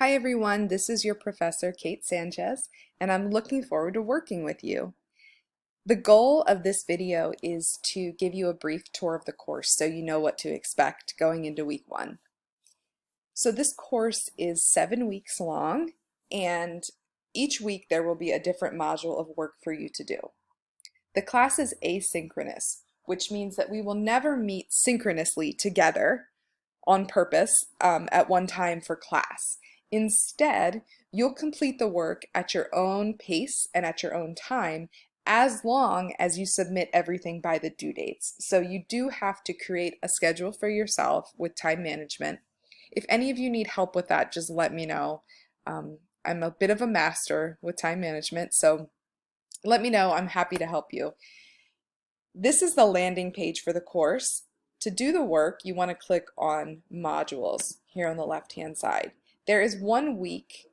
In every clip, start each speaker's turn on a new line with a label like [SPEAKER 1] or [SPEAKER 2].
[SPEAKER 1] Hi everyone, this is your professor Kate Sanchez, and I'm looking forward to working with you. The goal of this video is to give you a brief tour of the course so you know what to expect going into week 1. So this course is 7 weeks long, and each week there will be a different module of work for you to do. The class is asynchronous, which means that we will never meet synchronously together on purpose at one time for class. Instead, you'll complete the work at your own pace and at your own time as long as you submit everything by the due dates. So you do have to create a schedule for yourself with time management. If any of you need help with that, just let me know. I'm a bit of a master with time management, so let me know. I'm happy to help you. This is the landing page for the course. To do the work, you want to click on modules here on the left-hand side. There is 1 week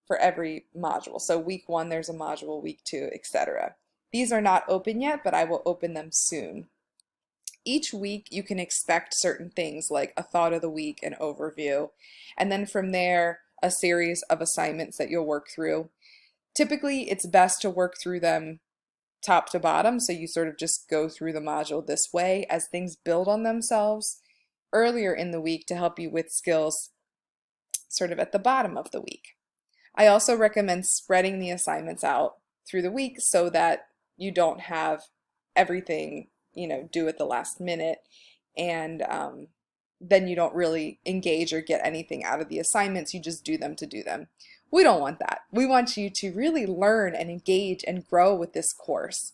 [SPEAKER 1] for every module. So week 1, there's a module, week 2, etc. These are not open yet, but I will open them soon. Each week, you can expect certain things like a thought of the week, an overview, and then from there, a series of assignments that you'll work through. Typically, it's best to work through them top to bottom, so you sort of just go through the module this way as things build on themselves earlier in the week to help you with skills sort of at the bottom of the week. I also recommend spreading the assignments out through the week so that you don't have everything, due at the last minute, and then you don't really engage or get anything out of the assignments. You just do them to do them. We don't want that. We want you to really learn and engage and grow with this course.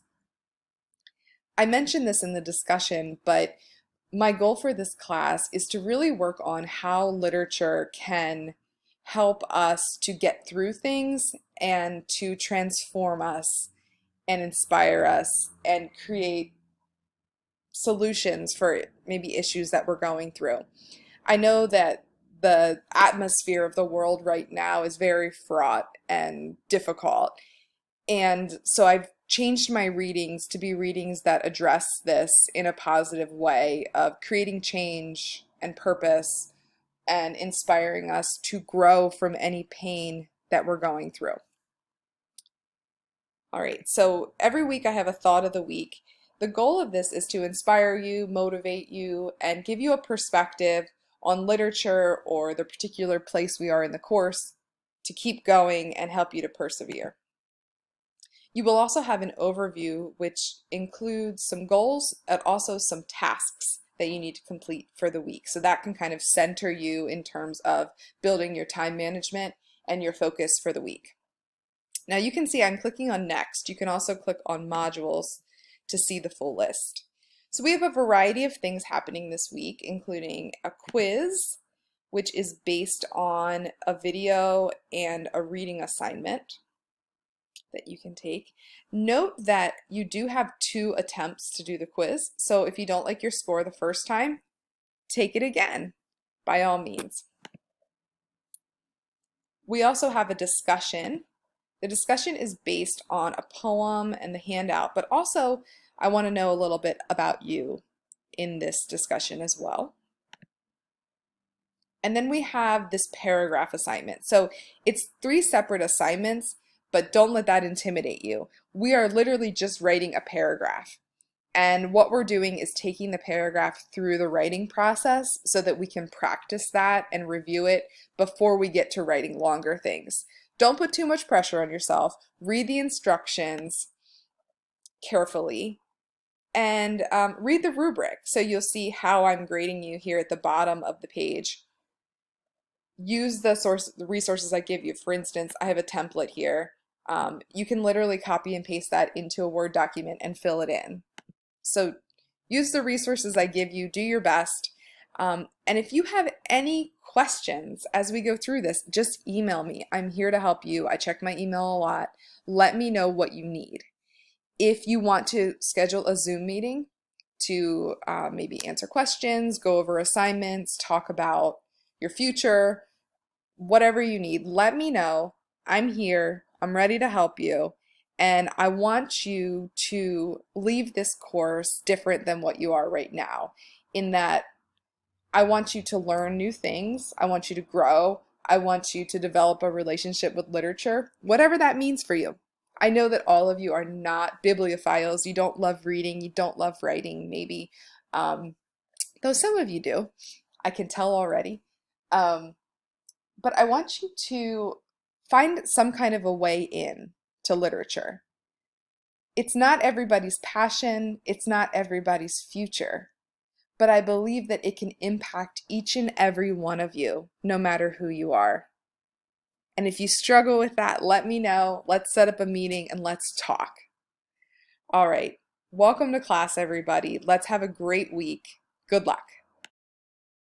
[SPEAKER 1] I mentioned this in the discussion, but my goal for this class is to really work on how literature can help us to get through things and to transform us and inspire us and create solutions for maybe issues that we're going through. I know that the atmosphere of the world right now is very fraught and difficult. And so I've changed my readings to be readings that address this in a positive way of creating change and purpose and inspiring us to grow from any pain that we're going through. All right, so every week I have a thought of the week. The goal of this is to inspire you, motivate you, and give you a perspective on literature or the particular place we are in the course to keep going and help you to persevere. You will also have an overview which includes some goals and also some tasks that you need to complete for the week. So that can kind of center you in terms of building your time management and your focus for the week. Now you can see I'm clicking on next. You can also click on modules to see the full list. So we have a variety of things happening this week, including a quiz, which is based on a video and a reading assignment that you can take. Note that you do have 2 attempts to do the quiz, so if you don't like your score the first time, take it again, by all means. We also have a discussion. The discussion is based on a poem and the handout, but also I want to know a little bit about you in this discussion as well. And then we have this paragraph assignment. So it's 3 separate assignments, but don't let that intimidate you. We are literally just writing a paragraph. And what we're doing is taking the paragraph through the writing process so that we can practice that and review it before we get to writing longer things. Don't put too much pressure on yourself. Read the instructions carefully and read the rubric. So you'll see how I'm grading you here at the bottom of the page. Use the resources I give you. For instance, I have a template here. You can literally copy and paste that into a Word document and fill it in. So use the resources I give you, do your best. And if you have any questions as we go through this, just email me. I'm here to help you. I check my email a lot. Let me know what you need. If you want to schedule a Zoom meeting to maybe answer questions, go over assignments, talk about your future, whatever you need, let me know. I'm here. I'm ready to help you. And I want you to leave this course different than what you are right now, in that I want you to learn new things. I want you to grow. I want you to develop a relationship with literature, whatever that means for you. I know that all of you are not bibliophiles. You don't love reading, you don't love writing, maybe. Um, though some of you do. I can tell already. Um, but I want you to find some kind of a way in to literature. It's not everybody's passion, it's not everybody's future, but I believe that it can impact each and every one of you, no matter who you are. And if you struggle with that, let me know. Let's set up a meeting and let's talk. All right. Welcome to class, everybody. Let's have a great week. Good luck.